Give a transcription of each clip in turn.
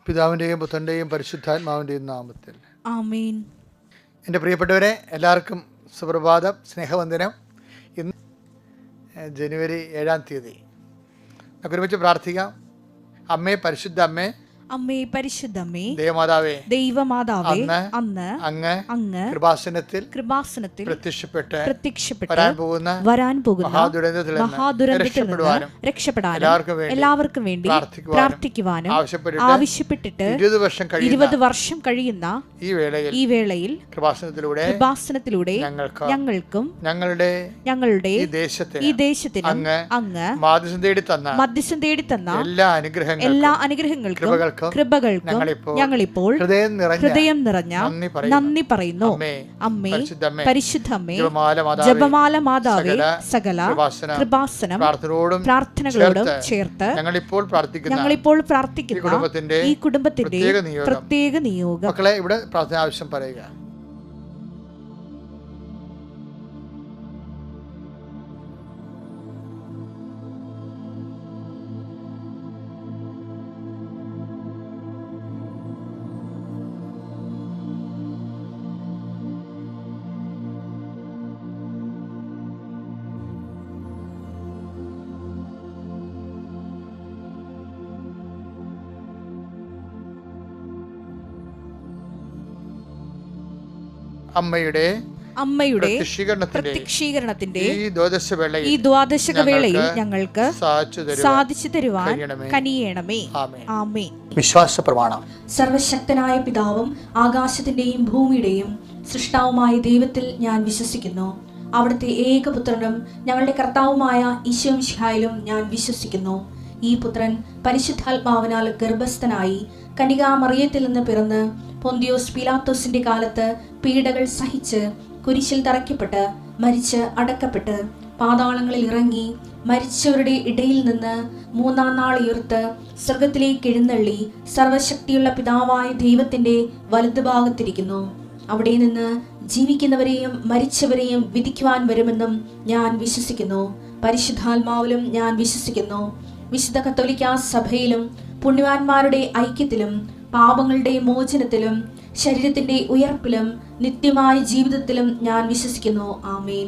പിതാവിൻ്റെയും പുത്രൻ്റെയും പരിശുദ്ധാത്മാവിൻ്റെയും നാമത്തിൽ ആമേൻ. എൻ്റെ പ്രിയപ്പെട്ടവരെ, എല്ലാവർക്കും സുപ്രഭാതം, സ്നേഹവന്ദനം. ഇന്ന് ജനുവരി 7-ാം തീയതി. നമുക്ക് ഒരുമിച്ച് പ്രാർത്ഥിക്കാം. അമ്മേ, പരിശുദ്ധ അമ്മേ, അമ്മേ പരിശുദ്ധമ്മേ, ദേവമാതാവേ, ദൈവമാതാവേ, അന്ന് അങ്ങ് കൃപാസനത്തിൽ പ്രത്യക്ഷപ്പെട്ട് വരാൻ പോകുന്ന മഹാദുരന്തത്തിൽ നിന്ന് രക്ഷപ്പെടാനും എല്ലാവർക്കും വേണ്ടി പ്രാർത്ഥിക്കുവാനും ആവശ്യപ്പെട്ടിട്ട് 20 വർഷം കഴിയുന്ന ഈ വേളയിൽ കൃപാസനത്തിലൂടെ ഞങ്ങൾക്കും ഞങ്ങളുടെ ഈ ദേശത്തിന് അങ്ങ് മധ്യസ്ഥം തേടി തന്ന എല്ലാ അനുഗ്രഹങ്ങൾക്കും കൃപകൾക്കും ഞങ്ങളിപ്പോൾ ഹൃദയം നിറഞ്ഞ നന്ദി പറയുന്നു. അമ്മേ, പരിശുദ്ധമ്മേ, ജപമാല മാതാവേ, സകല കൃപാസനം പ്രാർത്ഥനകളോടും ചേർത്ത് ഞങ്ങളിപ്പോൾ പ്രാർത്ഥിക്കുന്ന ഈ കുടുംബത്തിന്റെ പ്രത്യേക നിയോഗം. മക്കളെ, ഇവിടെ പ്രാർത്ഥന ആവശ്യം പറയുക. അമ്മയുടെ പ്രത്യക്ഷീകരണത്തിന്റെ ഈ ദ്വാദശക വേളയിൽ ഞങ്ങൾക്ക് സാധിച്ചു തരുവാൻ കനിയണമേ. ആമേൻ. വിശ്വാസ പ്രമാണം. സർവശക്തനായ പിതാവും ആകാശത്തിന്റെയും ഭൂമിയുടെയും സൃഷ്ടാവുമായ ദൈവത്തിൽ ഞാൻ വിശ്വസിക്കുന്നു. അവിടുത്തെ ഏകപുത്രനും ഞങ്ങളുടെ കർത്താവുമായ ഈശോ മിശിഹായിലും ഞാൻ വിശ്വസിക്കുന്നു. ഈ പുത്രൻ പരിശുദ്ധാത്മാവിനാൽ ഗർഭസ്ഥനായി കന്യകാമറിയത്തിൽ നിന്ന് പിറന്ന് പൊന്തിയോസ് പീലാത്തോസിന്റെ കാലത്ത് പീഡകൾ സഹിച്ച് കുരിശിൽ തറയ്ക്കപ്പെട്ട് മരിച്ച് അടക്കപ്പെട്ട് പാതാളങ്ങളിൽ ഇറങ്ങി മരിച്ചവരുടെ ഇടയിൽ നിന്ന് 3-ാം നാൾ ഉയർത്ത് സ്വർഗത്തിലേക്ക് എഴുന്നള്ളി സർവശക്തിയുള്ള പിതാവായ ദൈവത്തിന്റെ വലതുഭാഗത്തിരിക്കുന്നു. അവിടെ നിന്ന് ജീവിക്കുന്നവരെയും മരിച്ചവരെയും വിധിക്കുവാൻ വരുമെന്നും ഞാൻ വിശ്വസിക്കുന്നു. പരിശുദ്ധാത്മാവിലും ഞാൻ വിശ്വസിക്കുന്നു. വിശുദ്ധ കത്തോലിക്കാ സഭയിലും പുണ്യവാന്മാരുടെ ഐക്യത്തിലും പാപങ്ങളുടെ മോചനത്തിലും ശരീരത്തിന്റെ ഉയർപ്പിലും നിത്യമായ ജീവിതത്തിലും ഞാൻ വിശ്വസിക്കുന്നു. ആമേൻ.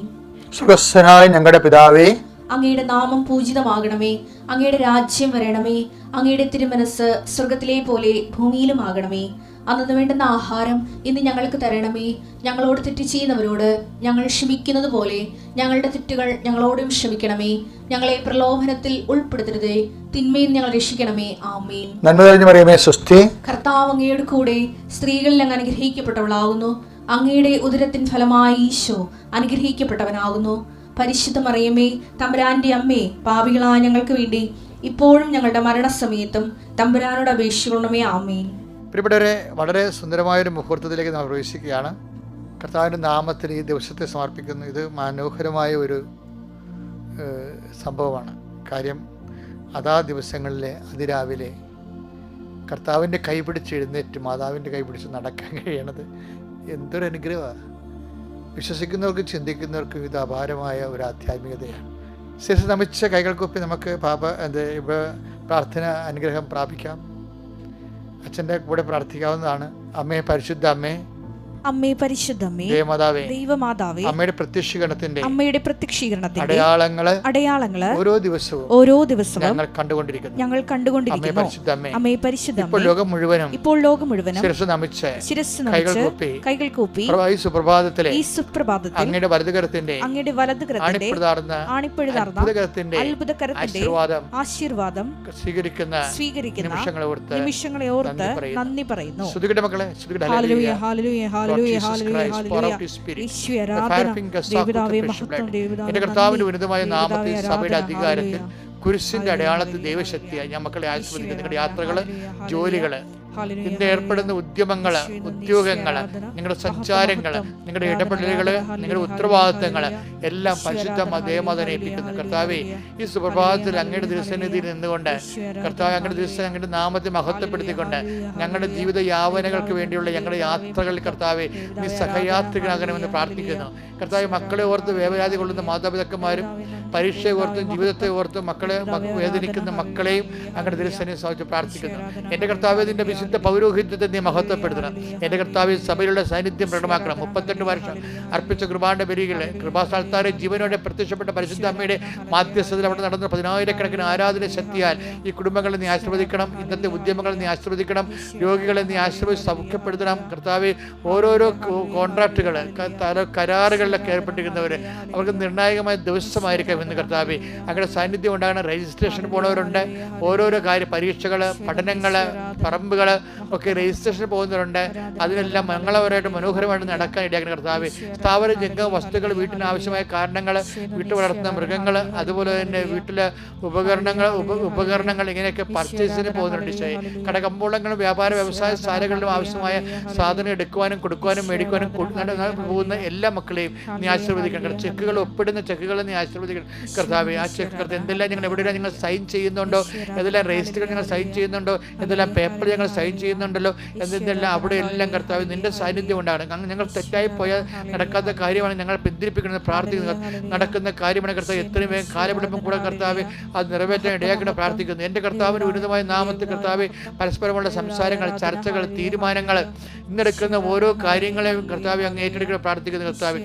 സ്വർഗ്ഗസ്ഥനായ ഞങ്ങളുടെ പിതാവേ, അങ്ങയുടെ നാമം പൂജിതമാകണമേ. അങ്ങയുടെ രാജ്യം വരണമേ. അങ്ങയുടെ തിരുമനസ് സ്വർഗത്തിലെ പോലെ ഭൂമിയിലും ആകണമേ. അന്നു വേണ്ടുന്ന ആഹാരം ഇന്ന് ഞങ്ങൾക്ക് തരണമേ. ഞങ്ങളോട് തെറ്റ് ചെയ്യുന്നവരോട് ഞങ്ങൾ ക്ഷമിക്കുന്നത് പോലെ ഞങ്ങളുടെ തെറ്റുകൾ ഞങ്ങളോടും ക്ഷമിക്കണമേ. ഞങ്ങളെ പ്രലോഭനത്തിൽ ഉൾപ്പെടുത്തരുതേ, തിന്മയിൽ ഞങ്ങൾ രക്ഷിക്കണമേ. ആമേൻ. കർത്താവ് അങ്ങയുടെ കൂടെ സ്ത്രീകളിൽ അങ്ങ് അനുഗ്രഹിക്കപ്പെട്ടവളാകുന്നു. അങ്ങയുടെ ഉദരത്തിൻ ഫലമായി ഈശോ അനുഗ്രഹിക്കപ്പെട്ടവനാകുന്നു. പരിശുദ്ധ മറിയമേ, തമ്പുരാന്റെ അമ്മേ, പാപികളായ ഞങ്ങൾക്ക് വേണ്ടി ഇപ്പോഴും ഞങ്ങളുടെ മരണസമയത്തും തമ്പുരാനോട് അപേക്ഷിക്കണമേ. ആമേൻ. പ്രിയപ്പെട്ടവരെ, വളരെ സുന്ദരമായൊരു മുഹൂർത്തത്തിലേക്ക് നാം പ്രവേശിക്കുകയാണ്. കർത്താവിൻ്റെ നാമത്തിൽ ഈ ദിവസത്തെ സമർപ്പിക്കുന്നു. ഇത് മനോഹരമായ ഒരു സംഭവമാണ്. കാര്യം, അതാ ദിവസങ്ങളിലെ അതിരാവിലെ കർത്താവിൻ്റെ കൈപിടിച്ച് എഴുന്നേറ്റ് മാതാവിൻ്റെ കൈപിടിച്ച് നടക്കാൻ കഴിയണത് എന്തൊരു അനുഗ്രഹമാണ്. വിശ്വസിക്കുന്നവർക്കും ചിന്തിക്കുന്നവർക്കും ഇത് അപാരമായ ഒരു ആധ്യാത്മികതയാണ്. ശിരസ് നമിച്ച കൈകൾക്കൊപ്പി നമുക്ക് പ്രാർത്ഥന അനുഗ്രഹം പ്രാപിക്കാം. അച്ഛൻ്റെ കൂടെ പ്രാർത്ഥിക്കാവുന്നതാണ്. അമ്മേ, പരിശുദ്ധ അമ്മേ, അമ്മേ പരിശുദ്ധമ്മേ, ദൈവമാതാവേ, അമ്മയുടെ പ്രത്യക്ഷീകരണത്തിന്റെ അടയാളങ്ങള് ഓരോ ദിവസവും ഞങ്ങൾ കണ്ടുകൊണ്ടിരിക്കുന്നു. അമ്മേ പരിശുദ്ധമ്മേ, ഇപ്പോൾ ലോകം മുഴുവനും ശിരസ്സ് നമിച്ച് കൈകൾ കൂപ്പി ഈ സുപ്രഭാതത്തിൽ അങ്ങയുടെ വലതുകരത്തിന്റെ ആണിപ്പഴുതാർന്ന അത്ഭുതകരത്തിന്റെ ആശീർവാദം സ്വീകരിക്കുന്ന നിമിഷങ്ങളെ ഓർത്ത് നന്ദി പറയുന്നു. Hallelujah, hallelujah, hallelujah. എന്റെ കർത്താവിന്റെ ഉന്നതമായ നാമത്തിൽ സഭയുടെ അധികാരത്തിൽ കുരിശിന്റെ അടയാളത്തിൽ ദൈവശക്തിയായി ഞാൻ മക്കളെ ആശീർവദിക്കുന്നു. നിങ്ങളുടെ യാത്രകള്, ജോലികള്, ഇന്ന് ഏർപ്പെടുന്ന ഉദ്യമങ്ങള്, ഉദ്യോഗങ്ങള്, നിങ്ങളുടെ സഞ്ചാരങ്ങള്, നിങ്ങളുടെ ഇടപെടലുകള്, നിങ്ങളുടെ ഉത്തരവാദിത്തങ്ങള് എല്ലാം പരിശുദ്ധ ദേവമാതാവിനെ ഏൽപ്പിക്കുന്നു. കർത്താവേ, ഈ സുപ്രഭാതത്തിൽ അങ്ങയുടെ ദിവസനിധിയിൽ നിന്നുകൊണ്ട് കർത്താവ് അങ്ങയുടെ ദിവസം അങ്ങയുടെ നാമത്തെ മഹത്വപ്പെടുത്തിക്കൊണ്ട് ഞങ്ങളുടെ ജീവിത യാവനകൾക്ക് വേണ്ടിയുള്ള ഞങ്ങളുടെ യാത്രകളിൽ കർത്താവെ നീ സഹയാത്രികനാകണമെന്ന് പ്രാർത്ഥിക്കുന്നു. കർത്താവ്, മക്കളെ ഓർത്ത് വേവലാതി കൊള്ളുന്ന മാതാപിതാക്കന്മാരും പരീക്ഷയെ ഓർത്തും ജീവിതത്തെ ഓർത്തും മക്കളെ വേദനിക്കുന്ന മക്കളെയും അങ്ങയുടെ ദിവസനെ സാധിച്ച് പ്രാർത്ഥിക്കുന്നു. എൻ്റെ കർത്താവ്, നിന്റെ വിശുദ്ധ പൗരോഹിത്യത്തെ നീ മഹത്വപ്പെടുത്തണം. എൻ്റെ കർത്താവ് സഭയിലുള്ള സാന്നിധ്യം പ്രകടമാക്കണം. 38 വർഷം അർപ്പിച്ച കൃപാന്റെ ബലികളെ കൃപാസ്ഥാനത്താരെ ജീവനോടെ പ്രത്യക്ഷപ്പെട്ട പരിശുദ്ധ അമ്മയുടെ മാധ്യസ്ഥതയിൽ അവിടെ നടന്ന 10,000-കണക്കിന് ആരാധന ശക്തിയാൽ ഈ കുടുംബങ്ങളെ നീ ആശീർവദിക്കണം. ഇന്നത്തെ ഉദ്യമങ്ങളെ നീ ആശീർവദിക്കണം. രോഗികളെ നീ ആശീർവദിച്ച് സൗഖ്യപ്പെടുത്തണം. കർത്താവ് ഓരോരോ കോൺട്രാക്റ്റുകൾ കരാറുകളിലൊക്കെ ഏർപ്പെട്ടിരിക്കുന്നവർ അവർക്ക് നിർണായകമായ ദിവസമായിരിക്കാം ഇന്ന് കർത്താവ്. അങ്ങനെ സാന്നിധ്യം ഉണ്ടാകണം. രജിസ്ട്രേഷൻ പോണവരുണ്ട്, ഓരോരോ പരീക്ഷകൾ, പഠനങ്ങൾ, പറമ്പുകൾ ഒക്കെ രജിസ്ട്രേഷൻ പോകുന്നവരുണ്ട്. അതിനെല്ലാം മംഗളപരമായിട്ട് മനോഹരമായിട്ട് നടക്കാൻ ഇടയാക്കുന്ന കർത്താവ്. സ്ഥാവര ജംഗമ വസ്തുക്കൾ, വീട്ടിന് ആവശ്യമായ കാരണങ്ങൾ, വീട്ടിൽ വളർത്തുന്ന മൃഗങ്ങൾ, അതുപോലെ തന്നെ വീട്ടിലെ ഉപകരണങ്ങൾ ഇങ്ങനെയൊക്കെ പർച്ചേസിന് പോകുന്നുണ്ട്. കടകമ്പോളങ്ങളും വ്യാപാര വ്യവസായ ശാലകളിലും ആവശ്യമായ സാധനം എടുക്കുവാനും കൊടുക്കുവാനും മേടിക്കുവാനും പോകുന്ന എല്ലാ മക്കളെയും നീ ആശീർവദിക്കണം. ചെക്കുകൾ ഒപ്പിടുന്ന ചെക്കുകൾ നീ ആശീർവദിക്കണം കർത്താവ്. ആ ചെക്ക് എന്തെല്ലാം ഞങ്ങൾ എവിടെയെല്ലാം നിങ്ങൾ സൈൻ ചെയ്യുന്നുണ്ടോ, എന്തെല്ലാം രജിസ്റ്ററുകൾ ഞങ്ങൾ സൈൻ ചെയ്യുന്നുണ്ടോ, എന്തെല്ലാം പേപ്പർ ഞങ്ങൾ സൈൻ ചെയ്യുന്നുണ്ടല്ലോ, എന്തെല്ലാം അവിടെ എല്ലാം കർത്താവ് നിന്റെ സാന്നിധ്യം ഉണ്ടാകണം. ഞങ്ങൾ തെറ്റായി പോയാൽ നടക്കാത്ത കാര്യമാണ് ഞങ്ങൾ പിന്തിരിപ്പിക്കുന്നത് പ്രാർത്ഥിക്കുന്നത്. നടക്കുന്ന കാര്യമാണ് കർത്താവ്. എത്രയും വേഗം കാലപിടിപ്പും കൂടെ കർത്താവ് അത് നിറവേറ്റാൻ ഇടയാക്കണം പ്രാർത്ഥിക്കുന്നു. എൻ്റെ കർത്താവിൻ്റെ ഉന്നതമായ നാമത്തിൽ കർത്താവ് പരസ്പരമുള്ള സംസാരങ്ങൾ, ചർച്ചകൾ, തീരുമാനങ്ങൾ, ഇന്നെടുക്കുന്ന ഓരോ കാര്യങ്ങളെയും കർത്താവ് അങ്ങ് ഏറ്റെടുക്കണം പ്രാർത്ഥിക്കുന്നു കർത്താവ്.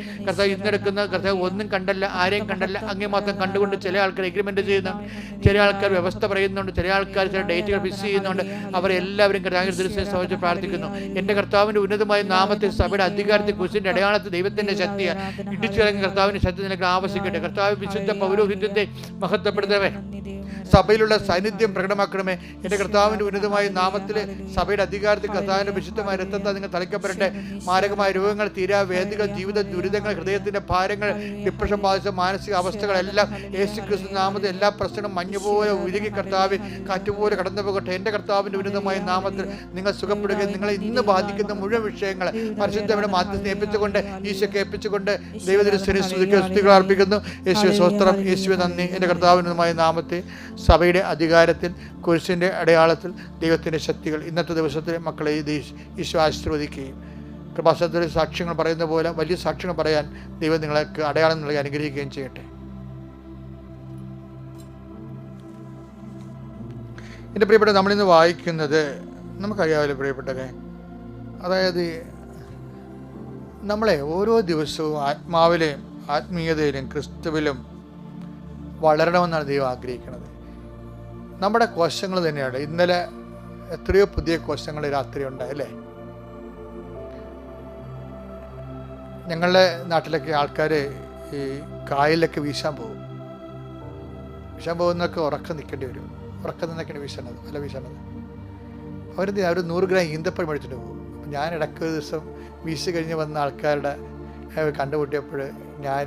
ഇന്നെടുക്കുന്ന കർത്താവ് ഒന്നും കണ്ടല്ല, ആരെയും കണ്ടല്ല, അങ്ങേ മാത്രം കണ്ടുകൊണ്ട് ചില ആൾക്കാർ എഗ്രിമെന്റ് ചെയ്യുന്നുണ്ട്, ചില ആൾക്കാർ വ്യവസ്ഥ പറയുന്നുണ്ട്, ചില ആൾക്കാർ ചില ഡേറ്റുകൾ ഫിക്സ് ചെയ്യുന്നുണ്ട്. അവരെല്ലാവരും കർത്താവിന്റെ ദൃശ്യം സംബന്ധിച്ച് പ്രാർത്ഥിക്കുന്നു. എൻ്റെ കർത്താവിൻ്റെ ഉന്നതമായ നാമത്തിൽ സഭയുടെ അധികാരത്തിൽ കുരിശിന്റെ അടയാളത്തിൽ ദൈവത്തിന്റെ ശക്തിയെ ഇടിച്ചിറങ്ങി കർത്താവിന്റെ ശക്തി നിനക്ക് ആവശ്യിക്കട്ടെ. കർത്താവ് വിശുദ്ധ പൗരോഹിത്യത്തെ മഹത്വപ്പെടുത്തണമേ. സഭയിലുള്ള സാന്നിധ്യം പ്രകടമാക്കണമേ. എൻ്റെ കർത്താവിൻ്റെ ഉന്നതമായ നാമത്തിൽ സഭയുടെ അധികാരത്തിൽ കർത്താവിൻ്റെ വിശുദ്ധമായ രക്തത്താൽ നിങ്ങൾ തളിക്കപ്പെടട്ടെ. മാരകമായ രോഗങ്ങൾ, തീരാവേദികൾ, ജീവിത ദുരിതങ്ങൾ, ഹൃദയത്തിൻ്റെ ഭാരങ്ങൾ, ഡിപ്രഷൻ ബാധിച്ച മാനസിക അവസ്ഥകളെല്ലാം യേശുക്രിസ്തു നാമത്തിൽ എല്ലാ പ്രശ്നങ്ങളും മഞ്ഞുപോലെ ഉരുകി കർത്താവ് കാറ്റുപോലെ കടന്നു പോകട്ടെ. എൻ്റെ കർത്താവിൻ്റെ ഉന്നതമായ നാമത്തിൽ നിങ്ങൾ സുഖപ്പെടുകയും നിങ്ങളെ ഇന്ന് ബാധിക്കുന്ന മുഴുവൻ വിഷയങ്ങൾ പരിശുദ്ധയുടെ മാധ്യസ്ഥ ഏൽപ്പിച്ചുകൊണ്ട് ഈശോയ്ക്ക് ഏൽപ്പിച്ചുകൊണ്ട് ദൈവത്തിൻ്റെ സ്തുതികൾ അർപ്പിക്കുന്നു. യേശുവെ സ്തോത്രം, യേശുവെ നന്ദി. എൻ്റെ കർത്താവിനുമായ നാമത്തിൽ സഭയുടെ അധികാരത്തിൽ കുരിശിൻ്റെ അടയാളത്തിൽ ദൈവത്തിൻ്റെ ശക്തികൾ ഇന്നത്തെ ദിവസത്തിൽ മക്കളെ ഈശോ ആശീർവദിക്കുകയും കൃപാസനത്തിലെ സാക്ഷ്യങ്ങൾ പറയുന്ന പോലെ വലിയ സാക്ഷ്യങ്ങൾ പറയാൻ ദൈവം നിങ്ങൾക്ക് അടയാളം നൽകി അനുഗ്രഹിക്കുകയും ചെയ്യട്ടെ. എൻ്റെ പ്രിയപ്പെട്ട, നമ്മളിന്ന് വായിക്കുന്നത് നമുക്കറിയാമല്ലോ പ്രിയപ്പെട്ടവരെ, അതായത് നമ്മളെ ഓരോ ദിവസവും ആത്മാവിലും ആത്മീയതയിലും ക്രിസ്തുവിലും വളരണമെന്നാണ് ദൈവം ആഗ്രഹിക്കുന്നത്. നമ്മുടെ കോശങ്ങൾ തന്നെയാണ്. ഇന്നലെ എത്രയോ പുതിയ കോശങ്ങൾ രാത്രി ഉണ്ടായല്ലേ. ഞങ്ങളുടെ നാട്ടിലൊക്കെ ആൾക്കാർ ഈ കായലിലൊക്കെ വീശാൻ പോകുന്നൊക്കെ ഉറക്കം നിൽക്കേണ്ടി വരും. ഉറക്കം നിന്നൊക്കെയാണ് വീശണത്, അല്ല വീശണത്. അവർ 100 ഗ്രാം ഈന്തപ്പഴം മേടിച്ചിട്ട് പോകും. അപ്പം ഞാൻ ഇടയ്ക്ക് ഒരു ദിവസം വീശി കഴിഞ്ഞ് വന്ന ആൾക്കാരുടെ കണ്ടുമുട്ടിയപ്പോൾ ഞാൻ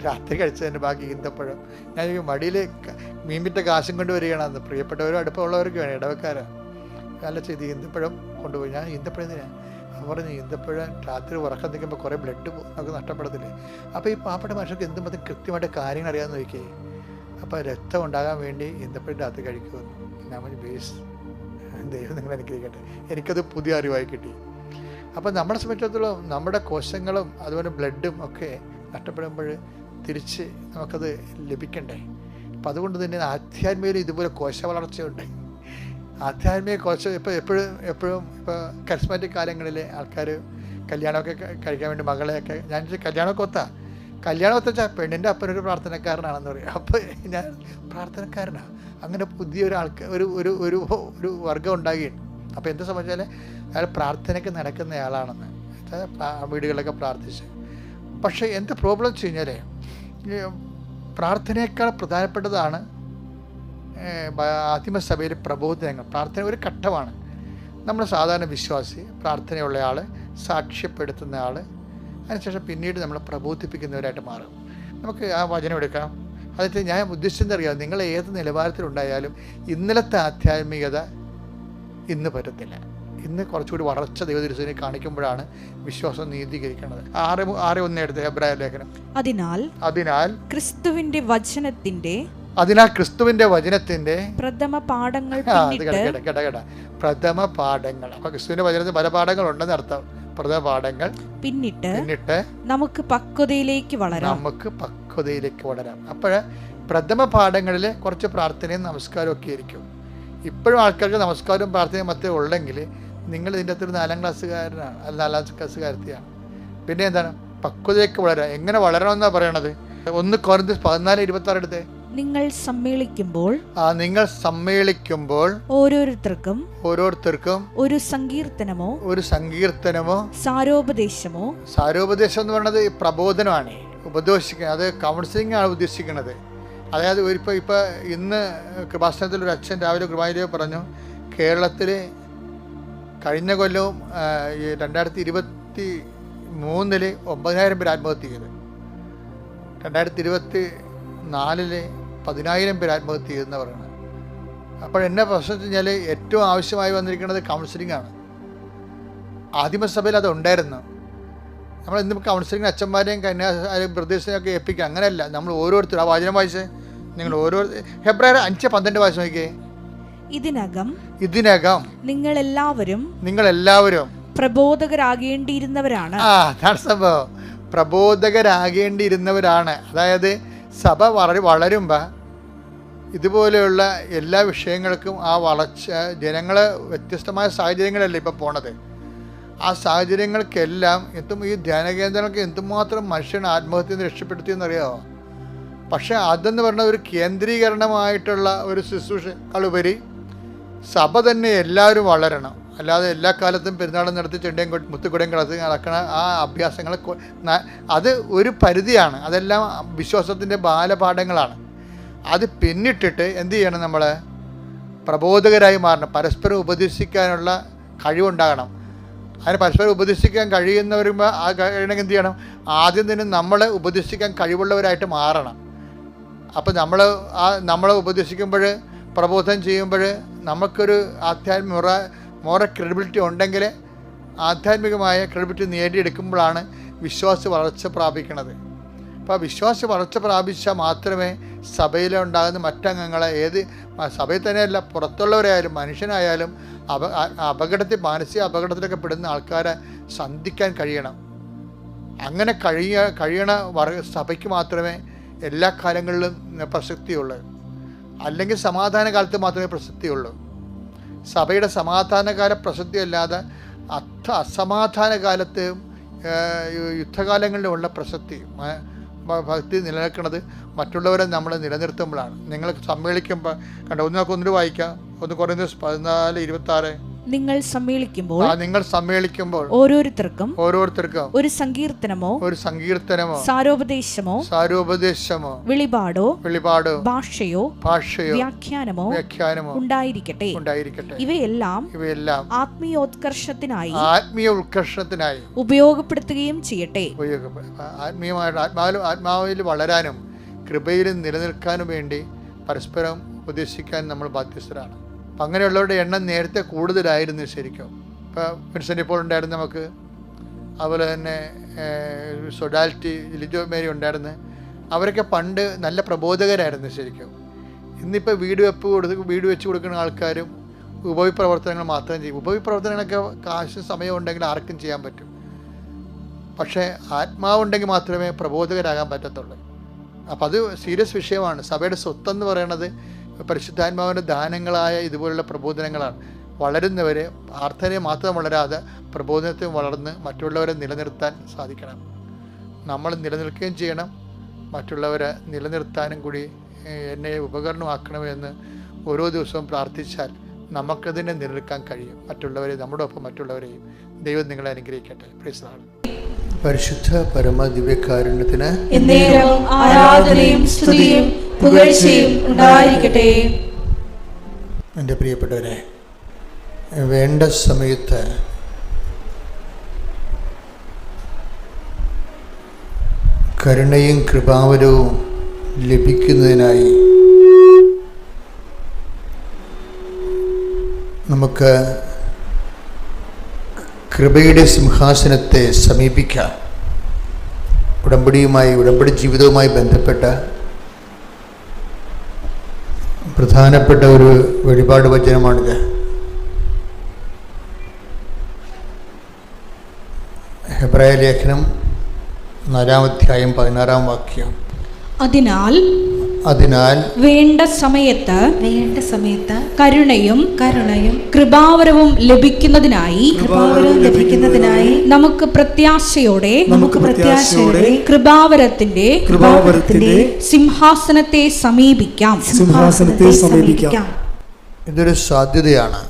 രാത്രി കഴിച്ചതിൻ്റെ ബാക്കി ഈന്തപ്പഴം ഞാൻ മടിയിൽ മീൻപിൻ്റെ കാശും കൊണ്ട് വരികയാണെന്ന്. പ്രിയപ്പെട്ടവരും അടുപ്പമുള്ളവർക്ക് വേണം, ഇടവക്കാരാണ്. നല്ല ചെയ്ത് ഈന്തപ്പഴം കൊണ്ടുപോയി. ഞാൻ ഈന്തപ്പഴം എന്തിനാണ് പറഞ്ഞു, ഈന്തപ്പഴം രാത്രി ഉറക്കം നിൽക്കുമ്പോൾ കുറേ ബ്ലഡ് നമുക്ക് നഷ്ടപ്പെടത്തില്ലേ. അപ്പോൾ ഈ പാവപ്പെട്ട മനുഷ്യർക്ക് എന്തുമാത്രം കൃത്യമായിട്ട് കാര്യങ്ങൾ അറിയാമെന്ന് നോക്കിയേ. അപ്പോൾ രക്തം ഉണ്ടാകാൻ വേണ്ടി ഈന്തപ്പഴം രാത്രി കഴിക്കുമെന്ന് ഞാൻ ബേസ് ദൈവം നിങ്ങൾ അനുഗ്രഹിക്കട്ടെ. എനിക്കത് പുതിയ അറിവായി കിട്ടി. അപ്പോൾ നമ്മളെ സംബന്ധിച്ചിടത്തോളം നമ്മുടെ കോശങ്ങളും അതുപോലെ ബ്ലഡും ഒക്കെ നഷ്ടപ്പെടുമ്പോൾ തിരിച്ച് നമുക്കത് ലഭിക്കണ്ടേ. അപ്പം അതുകൊണ്ട് തന്നെ ആധ്യാത്മികയിൽ ഇതുപോലെ കോശ വളർച്ചയുണ്ട്. ആധ്യാത്മിക കോശം എപ്പോഴും ഇപ്പോൾ കരിസ്മാറ്റിക് കാലങ്ങളിൽ ആൾക്കാർ കല്യാണമൊക്കെ കഴിക്കാൻ വേണ്ടി മകളെയൊക്കെ ഞാൻ കല്യാണം ഒത്തച്ചാൽ പെണ്ണിൻ്റെ അപ്പനൊരു പ്രാർത്ഥനക്കാരനാണെന്ന് പറയും. അപ്പോൾ ഞാൻ പ്രാർത്ഥനക്കാരനാണ്. അങ്ങനെ പുതിയൊരു ഒരു വർഗം ഉണ്ടാകുകയാണ്. അപ്പോൾ എന്താ സംബന്ധിച്ചാൽ അയാൾ പ്രാർത്ഥനയ്ക്ക് നടക്കുന്നയാളാണെന്ന് വീടുകളിലൊക്കെ പ്രാർത്ഥിച്ച്. പക്ഷേ എന്താ പ്രോബ്ലം വെച്ച് കഴിഞ്ഞാൽ പ്രാർത്ഥനയേക്കാൾ പ്രധാനപ്പെട്ടതാണ് ആദിമസഭയിൽ പ്രബോധനങ്ങൾ. പ്രാർത്ഥന ഒരു ഘട്ടമാണ്. നമ്മൾ സാധാരണ വിശ്വാസി, പ്രാർത്ഥനയുള്ള ആൾ, സാക്ഷ്യപ്പെടുത്തുന്ന ആൾ, അതിനുശേഷം പിന്നീട് നമ്മൾ പ്രബോധിപ്പിക്കുന്നവരായിട്ട് മാറും. നമുക്ക് ആ വചനം എടുക്കാം. അതായത് ഞാൻ ഉദ്ദേശിച്ചെന്നറിയാം, നിങ്ങൾ ഏത് നിലവാരത്തിലുണ്ടായാലും ഇന്നലത്തെ ആധ്യാത്മികത ഇന്ന് പറ്റത്തില്ല. ഇന്ന് കുറച്ചുകൂടി വളർച്ച ദൈവദൃശ്യനെ കാണിക്കുമ്പോഴാണ് വിശ്വാസം നീതീകരിക്കുന്നത്. 6:1 എടുത്ത് ഹെബ്രായ ലേഖനം. അതിനാൽ ക്രിസ്തുവിന്റെ വചനത്തിന്റെ പ്രഥമ പാഠങ്ങൾ. അപ്പൊ ക്രിസ്തുവിന്റെ വചനത്തിൽ പല പാഠങ്ങൾ ഉണ്ടെന്ന് അർത്ഥം. പ്രഥമ പാഠങ്ങൾ പിന്നിട്ട് നമുക്ക് പക്വതയിലേക്ക് വളരാം. അപ്പോൾ പ്രഥമ പാഠങ്ങളിൽ കുറച്ച് പ്രാർത്ഥനയും നമസ്കാരവും ഒക്കെ ആയിരിക്കും. ഇപ്പോഴും ആൾക്കാർക്ക് നമസ്കാരവും പ്രാർത്ഥനയും മാത്രമേ ഉള്ളെങ്കിൽ നിങ്ങൾ ഇതിൻ്റെ അകത്തൊരു 4ാം ക്ലാസ്സുകാരനാണ്, അല്ല 4ാം ക്ലാസ്സുകാരത്തിയാണ്. പിന്നെ എന്താണ്? പക്വതയൊക്കെ വളരാൻ. എങ്ങനെ വളരണമെന്നാണ് പറയണത്? 1 കൊരിന്ത്യർ 14:26 എടുത്തേ. നിങ്ങൾ സമ്മേളിക്കുമ്പോൾ ഓരോരുത്തർക്കും ഒരു സങ്കീർത്തനമോ സാരോപദേശം എന്ന് പറയുന്നത് പ്രബോധനമാണ്, ഉപദേശിക്കുക. അത് കൗൺസിലിംഗ് ആണ് ഉദ്ദേശിക്കുന്നത്. അതായത് ഇപ്പോൾ ഇന്ന് കൃപാസനത്തിൽ ഒരു അച്ഛൻ രാവിലെ കുർബാനയിൽ പറഞ്ഞു, കേരളത്തിൽ കഴിഞ്ഞ കൊല്ലവും 2023 9,000 പേര് ആത്മഹത്യ ചെയ്ത്, 2024 10,000 പേര് ആത്മഹത്യ ചെയ്തെന്ന് പറയുന്നത്. അപ്പോൾ എന്നെ പ്രശ്നം വെച്ച് കഴിഞ്ഞാൽ ഏറ്റവും ആവശ്യമായി വന്നിരിക്കുന്നത് കൗൺസിലിംഗ് ആണ്. ആദിമസഭയിൽ അത് ഉണ്ടായിരുന്നു. നമ്മൾ ഇന്നിപ്പോൾ കൗൺസിലിംഗ് അച്ഛന്മാരെയും കന്യാസ്ത്രീയും ബ്രദേഴ്സിനെയും ഒക്കെ ഏൽപ്പിക്കുക, അങ്ങനെയല്ല. നമ്മൾ ഓരോരുത്തരും ആ വചനം വായിച്ച് നിങ്ങൾ ഹെബ്രായർ 5:12 വായിച്ച് നോക്കിയേ. ഇതിനകം നിങ്ങളെല്ലാവരും പ്രബോധകരാകേണ്ടിയിരുന്നവരാണ്. അതാണ് സംഭവം, പ്രബോധകരാകേണ്ടിയിരുന്നവരാണ്. അതായത് സഭ വളരുമ്പോൾ ഇതുപോലെയുള്ള എല്ലാ വിഷയങ്ങൾക്കും ആ വളർച്ച, ജനങ്ങൾ വ്യത്യസ്തമായ സാഹചര്യങ്ങളല്ലേ ഇപ്പോൾ പോണത്. ആ സാഹചര്യങ്ങൾക്കെല്ലാം ഈ ധ്യാനകേന്ദ്രങ്ങൾക്ക് എന്തുമാത്രം മനുഷ്യനെ ആത്മഹത്യയിൽ നിന്ന് രക്ഷപ്പെടുത്തിയെന്നറിയാമോ? പക്ഷേ അതെന്ന് പറഞ്ഞ ഒരു കേന്ദ്രീകരണമായിട്ടുള്ള ഒരു ശുശ്രൂഷകളുപരി സഭ തന്നെ എല്ലാവരും വളരണം. അല്ലാതെ എല്ലാ കാലത്തും പെരുന്നാളും നടത്തി ചെണ്ടയും മുത്തുകുടയും കളത്തി നടക്കണ ആ അഭ്യാസങ്ങൾ അത് ഒരു പരിധിയാണ്. അതെല്ലാം വിശ്വാസത്തിൻ്റെ ബാലപാഠങ്ങളാണ്. അത് പിന്നിട്ടിട്ട് എന്ത് ചെയ്യണം? നമ്മൾ പ്രബോധകരായി മാറണം. പരസ്പരം ഉപദേശിക്കാനുള്ള കഴിവുണ്ടാകണം. അതിന് പരസ്പരം ഉപദേശിക്കാൻ കഴിയുന്നവരുമ്പോൾ ആ കഴിയണമെങ്കിൽ എന്ത് ചെയ്യണം? ആദ്യം തന്നെ നമ്മളെ ഉപദേശിക്കാൻ കഴിവുള്ളവരായിട്ട് മാറണം. അപ്പോൾ നമ്മളെ ഉപദേശിക്കുമ്പോൾ, പ്രബോധനം ചെയ്യുമ്പോൾ നമുക്കൊരു മോറൽ ക്രെഡിബിലിറ്റി ഉണ്ടെങ്കിൽ, ആധ്യാത്മികമായ ക്രെഡിബിലിറ്റി നേടിയെടുക്കുമ്പോഴാണ് വിശ്വാസ വളർച്ച പ്രാപിക്കുന്നത്. അപ്പോൾ വിശ്വാസ വളർച്ച പ്രാപിച്ചാൽ മാത്രമേ സഭയിലുണ്ടാകുന്ന മറ്റംഗങ്ങളെ, സഭയിൽ തന്നെയല്ല പുറത്തുള്ളവരായാലും മനുഷ്യനായാലും മാനസിക അപകടത്തിലൊക്കെ പെടുന്ന ആൾക്കാരെ സന്ധിക്കാൻ കഴിയണം. അങ്ങനെ കഴിയണ സഭയ്ക്ക് മാത്രമേ എല്ലാ കാലങ്ങളിലും പ്രസക്തിയുള്ളൂ. അല്ലെങ്കിൽ സമാധാന കാലത്ത് മാത്രമേ പ്രസക്തിയുള്ളൂ. സഭയുടെ സമാധാനകാല പ്രസക്തി അല്ലാതെ അസമാധാന കാലത്ത്, യുദ്ധകാലങ്ങളിലുമുള്ള പ്രസക്തി, ഭക്തി നിലനിൽക്കുന്നത് മറ്റുള്ളവരെ നമ്മൾ നിലനിർത്തുമ്പോഴാണ്. നിങ്ങൾ സമ്മേളിക്കുമ്പോൾ ഒന്നിനൊക്കെ വായിക്കാം. 1 കൊരിന്ത്യർ 14:26. നിങ്ങൾ സമ്മേളിക്കുമ്പോൾ ഓരോരുത്തർക്കും ഒരു സങ്കീർത്തനമോ സാരോപദേശമോ വെളിപാടോ ഭാഷയോ വ്യാഖ്യാനമോ ഉണ്ടായിരിക്കട്ടെ. ഇവയെല്ലാം ആത്മീയ ഉത്കർഷത്തിനായി ഉപയോഗപ്പെടുത്തുകയും ചെയ്യട്ടെ. ആത്മാവിൽ വളരാനും കൃപയിലും നിലനിൽക്കാനും വേണ്ടി പരസ്പരം ഉപദേശിക്കാൻ നമ്മൾ ബാധ്യസ്ഥരാണ്. അപ്പം അങ്ങനെയുള്ളവരുടെ എണ്ണം നേരത്തെ കൂടുതലായിരുന്നു ശരിക്കും. ഇപ്പോൾ വിൻസെൻ്റ് ഇപ്പോൾ ഉണ്ടായിരുന്നു നമുക്ക്, അതുപോലെ തന്നെ സൊഡാലിറ്റി, ലിജോ മേരി ഉണ്ടായിരുന്നു. അവരൊക്കെ പണ്ട് നല്ല പ്രബോധകരായിരുന്നു ശരിക്കും. ഇന്നിപ്പോൾ വീട് വെച്ച് കൊടുക്കുന്ന ആൾക്കാരും ഉപവിപ്രവർത്തനങ്ങൾ മാത്രം ചെയ്യും. ഉപവിപ്രവർത്തനങ്ങളൊക്കെ കാശ് സമയം ഉണ്ടെങ്കിൽ ആർക്കും ചെയ്യാൻ പറ്റും. പക്ഷേ ആത്മാവുണ്ടെങ്കിൽ മാത്രമേ പ്രബോധകരാകാൻ പറ്റത്തുള്ളൂ. അപ്പം അത് സീരിയസ് വിഷയമാണ്. സഭയുടെ സ്വത്തെന്ന് പറയണത് പരിശുദ്ധാത്മാവിൻ്റെ ദാനങ്ങളായ ഇതുപോലുള്ള പ്രബോധനങ്ങളാണ്. വളരുന്നവരെ പ്രാർത്ഥനയെ മാത്രം വളരാതെ പ്രബോധനത്തിൽ വളർന്ന് മറ്റുള്ളവരെ നിലനിർത്താൻ സാധിക്കണം. നമ്മൾ നിലനിൽക്കുകയും ചെയ്യണം, മറ്റുള്ളവരെ നിലനിർത്താനും കൂടി എന്നെ ഉപകരണമാക്കണമെന്ന് ഓരോ ദിവസവും പ്രാർത്ഥിച്ചാൽ നമുക്കതിനെ നിലനിൽക്കാൻ കഴിയും. നമ്മുടെ ഒപ്പം മറ്റുള്ളവരെയും. ദൈവം നിങ്ങളെ അനുഗ്രഹിക്കട്ടെ. Praise the Lord. പരിശുദ്ധ പരമ ദിവ്യകാരുണ്യത്തിന് ആരാധനയും സ്തുതിയും പുകഴ്ചയും ഉണ്ടായിരിക്കട്ടെ. എൻ്റെ പ്രിയപ്പെട്ടവരെ, വേണ്ട സമയത്ത് കരുണയും കൃപാവരവും ലഭിക്കുന്നതിനായി നമുക്ക് കൃപയുടെ സിംഹാസനത്തെ സമീപിക്കാം. ഉടമ്പടി ജീവിതവുമായി ബന്ധപ്പെട്ട പ്രധാനപ്പെട്ട ഒരു വെളിപാട് വചനമാണിത്. ഹെബ്രായ ലേഖനം 4-ാം അധ്യായം 16-ാം വാക്യം. അതിനാൽ വേണ്ട സമയത്ത് കരുണയും കൃപാവരവും ലഭിക്കുന്നതിനായി നമുക്ക് പ്രത്യാശയോടെ കൃപാവരത്തിന്റെ സിംഹാസനത്തെ സമീപിക്കാം. ഇതൊരു സാധ്യതയാണ്.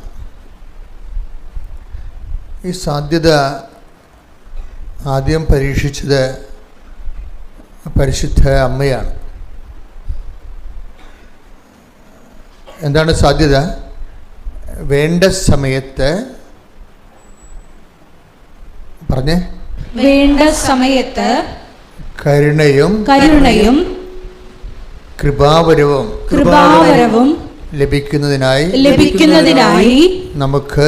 ഈ സാധ്യത ആദ്യം പരീക്ഷിച്ചത് പരിശുദ്ധ അമ്മയാണ്. എന്താണ് സാധ്യത? വേണ്ട സമയത്ത് പറഞ്ഞേ, വേണ്ട സമയത്ത് കരുണയും കൃപാവരവും ലഭിക്കുന്നതിനായി നമുക്ക്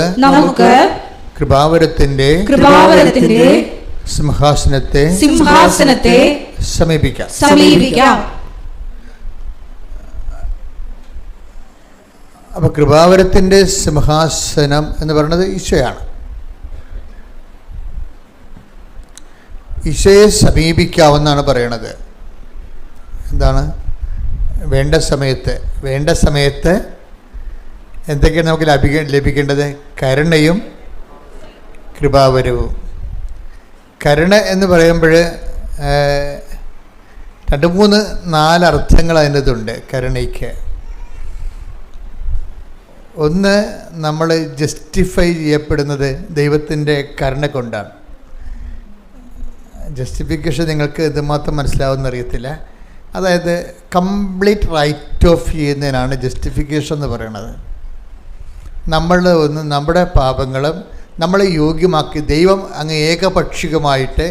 കൃപാവരത്തിന്റെ സിംഹാസനത്തെ സമീപിക്കാം. അപ്പൊ കൃപാവരത്തിന്റെ സിംഹാസനം എന്ന് പറയുന്നത് ഈശോയാണ്. ഈശോയെ സമീപിക്കാമെന്നാണ് പറയണത്. എന്താണ് വേണ്ട സമയത്ത് എന്തൊക്കെയാണ് നമുക്ക് ലഭിക്കേണ്ടത്? കരുണയും കൃപാവരവും. കരുണ എന്ന് പറയുമ്പോൾ 2-3-4 അർത്ഥങ്ങൾ അതിൻ്റെതുണ്ട് കരുണയ്ക്ക്. ഒന്ന്, നമ്മൾ ജസ്റ്റിഫൈ ചെയ്യപ്പെടുന്നത് ദൈവത്തിൻ്റെ കരുണ കൊണ്ടാണ്. ജസ്റ്റിഫിക്കേഷൻ നിങ്ങൾക്ക് എന്തുമാത്രം മനസ്സിലാവുമെന്ന് അറിയത്തില്ല. അതായത് കംപ്ലീറ്റ് റൈറ്റ് ഓഫ് ചെയ്യുന്നതിനാണ് ജസ്റ്റിഫിക്കേഷൻ എന്ന് പറയുന്നത്. നമ്മുടെ പാപങ്ങളും നമ്മളെ യോഗ്യമാക്കി ദൈവം അങ്ങ് ഏകപക്ഷികമായിട്ട്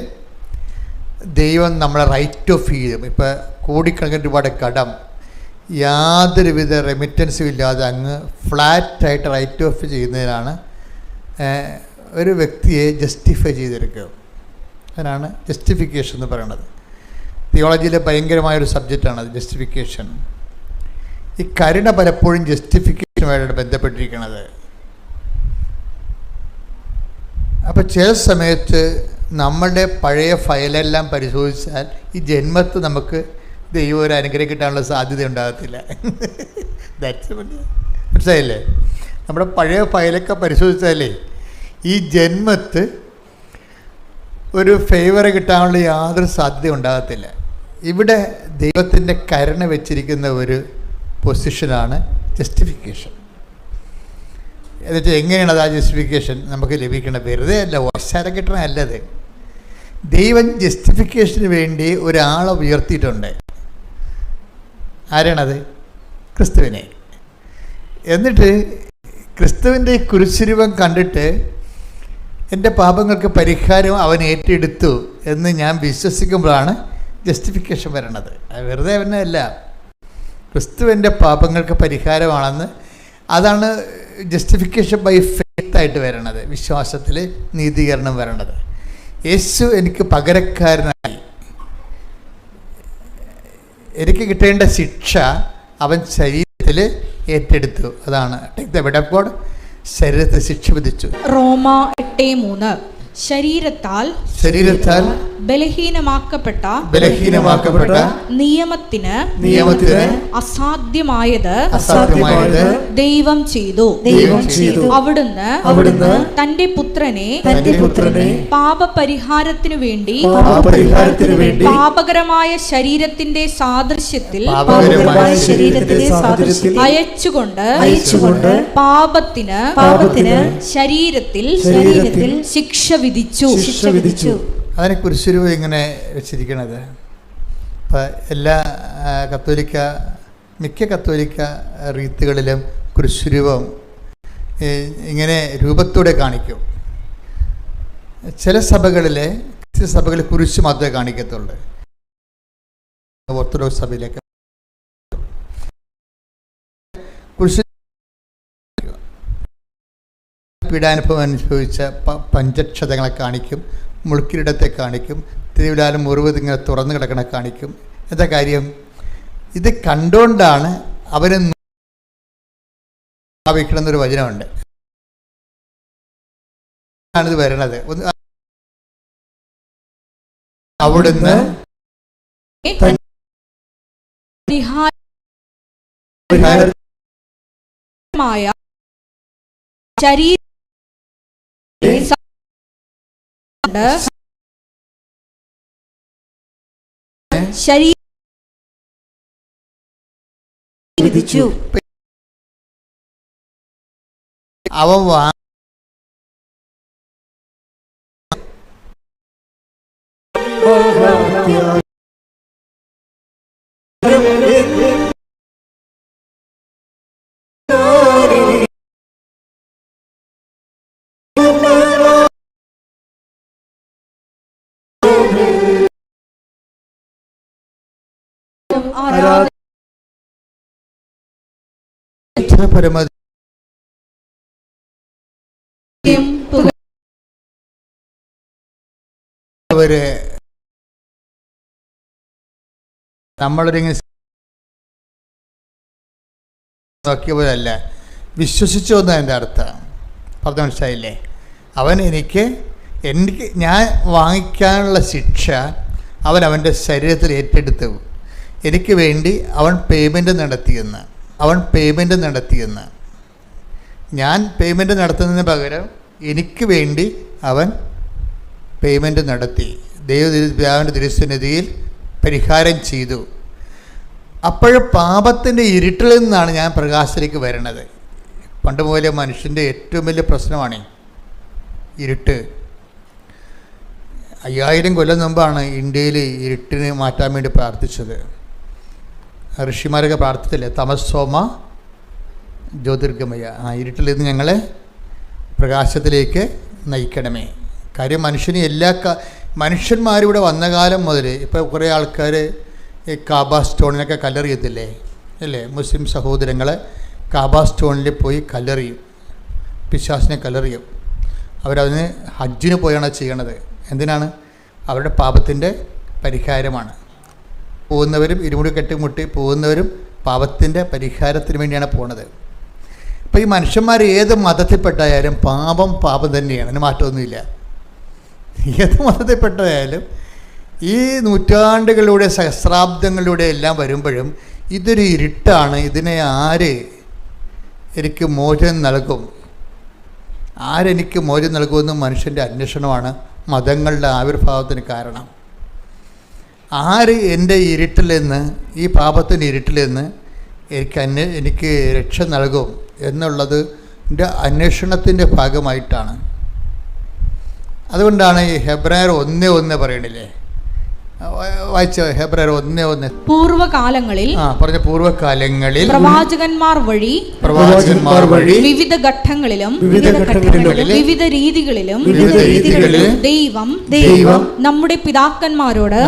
ദൈവം നമ്മളെ റൈറ്റ് ഓഫ് ചെയ്യും. ഇപ്പോൾ കോടിക്കണക്കിന് രൂപയുടെ കടം യാതൊരുവിധ റെമിറ്റൻസും ഇല്ലാതെ അങ്ങ് ഫ്ലാറ്റായിട്ട് റൈറ്റ് ഓഫ് ചെയ്യുന്നതിനാണ് ഒരു വ്യക്തിയെ ജസ്റ്റിഫൈ ചെയ്തെടുക്കുക. അതിനാണ് ജസ്റ്റിഫിക്കേഷൻ എന്ന് പറയുന്നത്. തിയോളജിയിലെ ഭയങ്കരമായൊരു സബ്ജക്റ്റാണ് അത്, ജസ്റ്റിഫിക്കേഷൻ. ഈ കരുണ പലപ്പോഴും ജസ്റ്റിഫിക്കേഷനുമായിട്ട് ബന്ധപ്പെട്ടിരിക്കുന്നത്. അപ്പോൾ ചില സമയത്ത് നമ്മളുടെ പഴയ ഫയലെല്ലാം പരിശോധിച്ചാൽ ഈ ജന്മത്ത് നമുക്ക് ദൈവം ഒരു അനുഗ്രഹം കിട്ടാനുള്ള സാധ്യത ഉണ്ടാകത്തില്ല. മനസ്സിലായില്ലേ? നമ്മുടെ പഴയ ഫയലൊക്കെ പരിശോധിച്ചാലേ ഈ ജന്മത്ത് ഒരു ഫേവർ കിട്ടാനുള്ള യാതൊരു സാധ്യത ഉണ്ടാകത്തില്ല. ഇവിടെ ദൈവത്തിൻ്റെ കരുണ വെച്ചിരിക്കുന്ന ഒരു പൊസിഷനാണ് ജസ്റ്റിഫിക്കേഷൻ. എന്നിട്ട് എങ്ങനെയാണ് അത് ആ ജസ്റ്റിഫിക്കേഷൻ നമുക്ക് ലഭിക്കണം? വെറുതെ അല്ല, ഓശാരം കിട്ടണമല്ലത്. ദൈവം ജസ്റ്റിഫിക്കേഷന് വേണ്ടി ഒരാളെ ഉയർത്തിയിട്ടുണ്ട്. ആരാണത്? ക്രിസ്തുവിനെ. എന്നിട്ട് ക്രിസ്തുവിൻ്റെ കുരിശുരൂപം കണ്ടിട്ട് എൻ്റെ പാപങ്ങൾക്ക് പരിഹാരം അവൻ ഏറ്റെടുത്തു എന്ന് ഞാൻ വിശ്വസിക്കുമ്പോഴാണ് ജസ്റ്റിഫിക്കേഷൻ വരണത്. വെറുതെ അവനല്ല, ക്രിസ്തുവിൻ്റെ പാപങ്ങൾക്ക് പരിഹാരമാണെന്ന്. അതാണ് ജസ്റ്റിഫിക്കേഷൻ ബൈ ഫെയ്ത്തായിട്ട് വരണത്, വിശ്വാസത്തിൽ നീതീകരണം വരണത്. യേശു എനിക്ക് പകരക്കാരനായി, എനിക്ക് കിട്ടേണ്ട ശിക്ഷ അവൻ ശരീരത്തിൽ ഏറ്റെടുത്തു. അതാണ് take the bed of God. ശരീരത്തെ ശിക്ഷ വിധിച്ചു. റോമ 8:3 ശരീരത്താൽ ബലഹീനമാക്കപ്പെട്ട നിയമത്തിന് അസാധ്യമായത് ദൈവം ചെയ്തു. അവിടുന്ന് തന്റെ പുത്രനെ പാപപരിഹാരത്തിനു വേണ്ടി പാപകരമായ ശരീരത്തിന്റെ സാദൃശ്യത്തിൽ അയച്ചുകൊണ്ട് പാപത്തിന് ശരീരത്തിൽ ശിക്ഷ വിധിച്ചു. അതിനെ കുരിശുരൂപം ഇങ്ങനെ വെച്ചിരിക്കണത്. ഇപ്പം എല്ലാ മിക്ക കത്തോലിക്ക റീത്തുകളിലും കുരിശുരൂപം ഇങ്ങനെ രൂപത്തോടെ കാണിക്കും. ചില സഭകളിൽ കുരിശ് മാത്രമേ കാണിക്കത്തുള്ളൂ. ഓർത്തഡോക്സ് സഭയിലൊക്കെ കുരിശ് പീഡാനുഭവം അനുഭവിച്ച പഞ്ചക്ഷതങ്ങളെ കാണിക്കും, മുൾക്കിരീടത്തെ കാണിക്കും, തിരുവിലാലും മുറിവ് ഇങ്ങനെ തുറന്നു കിടക്കണ കാണിക്കും. എന്താ കാര്യം? ഇത് കണ്ടുകൊണ്ടാണ് അവന് ഭാവിക്കണമെന്നൊരു വചനമുണ്ട്. ആണിത് വരണത്. അവിടുന്ന് ശരീരം വിധിച്ചു. അവൻ പരമ അവര് നമ്മളൊരിങ്ങനെ നോക്കിയ പോലല്ല, വിശ്വസിച്ചു എന്നാണ് എൻ്റെ അർത്ഥം. പറഞ്ഞ മനസ്സിലായില്ലേ? അവൻ എനിക്ക് ഞാൻ വാങ്ങിക്കാനുള്ള ശിക്ഷ അവൻ അവൻ്റെ ശരീരത്തിൽ ഏറ്റെടുത്തു. എനിക്ക് വേണ്ടി അവൻ പേയ്മെൻറ്റ് നടത്തിയെന്ന് ഞാൻ പേയ്മെൻറ്റ് നടത്തുന്നതിന് പകരം എനിക്ക് വേണ്ടി അവൻ പേയ്മെൻറ്റ് നടത്തി. ദൈവപിതാവിൻ്റെ തിരുസന്നിധിയിൽ പരിഹാരം ചെയ്തു. അപ്പോൾ പാപത്തിൻ്റെ ഇരുട്ടിൽ നിന്നാണ് ഞാൻ പ്രകാശത്തിലേക്ക് വരണത്. പണ്ട് മുതലേ മനുഷ്യൻ്റെ ഏറ്റവും വലിയ പ്രശ്നമാണ് ഇരുട്ട്. 5000 കൊല്ലം മുമ്പാണ് ഇന്ത്യയിൽ ഇരുട്ടിനെ മാറ്റാൻ വേണ്ടി പ്രാർത്ഥിച്ചത്. ഋഷിമാരൊക്കെ പ്രാർത്ഥിച്ചില്ലേ, തമസോമ ജ്യോതിർഗമയ, ഇരുട്ടിൽ നിന്ന് ഞങ്ങളെ പ്രകാശത്തിലേക്ക് നയിക്കണമേ. കാര്യം മനുഷ്യന് മനുഷ്യന്മാരിവിടെ വന്ന കാലം മുതൽ ഇപ്പോൾ കുറേ ആൾക്കാർ ഈ കാബ സ്റ്റോണിനൊക്കെ കല്ലെറിയത്തില്ലേ അല്ലേ? മുസ്ലിം സഹോദരങ്ങൾ കാബ സ്റ്റോണിൽ പോയി കല്ലെറിയും, പിശാസിനെ കല്ലെറിയും. അവരതിന് ഹജ്ജിന് പോയാണ് ചെയ്യണത്. എന്തിനാണ്? അവരുടെ പാപത്തിൻ്റെ പരിഹാരമാണ്. പോകുന്നവരും ഇരുമുടി കെട്ടിമുട്ടി പോകുന്നവരും പാപത്തിൻ്റെ പരിഹാരത്തിന് വേണ്ടിയാണ് പോണത്. അപ്പോൾ ഈ മനുഷ്യന്മാർ ഏത് മതത്തിൽപ്പെട്ടായാലും പാപം തന്നെയാണ്, അതിന് മാറ്റമൊന്നുമില്ല. ഏത് മതത്തിൽപ്പെട്ടതായാലും ഈ നൂറ്റാണ്ടുകളിലൂടെ സഹസ്രാബ്ദങ്ങളിലൂടെ എല്ലാം വരുമ്പോഴും ഇതൊരു ഇരുട്ടാണ്. ഇതിനെ എനിക്ക് മോചനം നൽകും, ആരെനിക്ക് മോചനം നൽകുമെന്ന് മനുഷ്യൻ്റെ അന്വേഷണമാണ് മതങ്ങളുടെ ആവിർഭാവത്തിന് കാരണം. എൻ്റെ ഇരുട്ടിൽ നിന്ന്, ഈ പാപത്തിൻ്റെ ഇരുട്ടിൽ നിന്ന് എനിക്ക് രക്ഷ നൽകും എന്നുള്ളത് എൻ്റെ അന്വേഷണത്തിൻ്റെ ഭാഗമായിട്ടാണ്. അതുകൊണ്ടാണ് ഈ ഹെബ്രായർ 1:1 പറയണില്ലേ, വായിച്ച ഹെബ്രായർ 1:1. പൂർവ്വകാലങ്ങളിൽ പ്രവാചകന്മാർ വഴി വിവിധ ഘട്ടങ്ങളിലും വിവിധ രീതികളിലും ദൈവം നമ്മുടെ പിതാക്കന്മാരോട്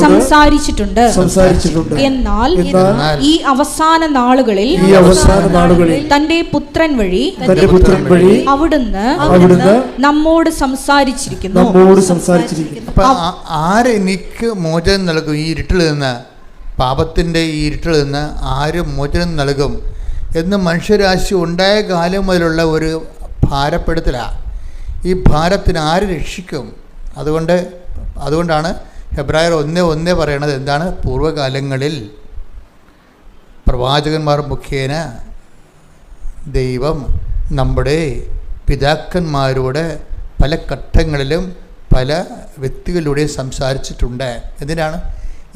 സംസാരിച്ചിട്ടുണ്ട്. എന്നാൽ ഈ അവസാന നാളുകളിൽ തന്റെ പുത്രൻ വഴി അവിടുന്ന് നമ്മോട് സംസാരിച്ചിരിക്കുന്നു. എനിക്ക് മോചനം നൽകും? ഈ ഇരുട്ടിൽ നിന്ന്, പാപത്തിൻ്റെ ഈ ഇരുട്ടിൽ നിന്ന് ആര് മോചനം നൽകും എന്ന് മനുഷ്യരാശി ഉണ്ടായ കാലം മുതലുള്ള ഒരു ഭാരപ്പെടുത്തലാണ്. ഈ ഭാരത്തിന് ആര് രക്ഷിക്കും? അതുകൊണ്ടാണ് ഹെബ്രായർ 1:1 പറയണത് എന്താണ്? പൂർവ്വകാലങ്ങളിൽ പ്രവാചകന്മാർ മുഖേന ദൈവം നമ്മുടെ പിതാക്കന്മാരോട് പല ഘട്ടങ്ങളിലും പല വ്യക്തികളിലൂടെയും സംസാരിച്ചിട്ടുണ്ട്. എന്തിനാണ്?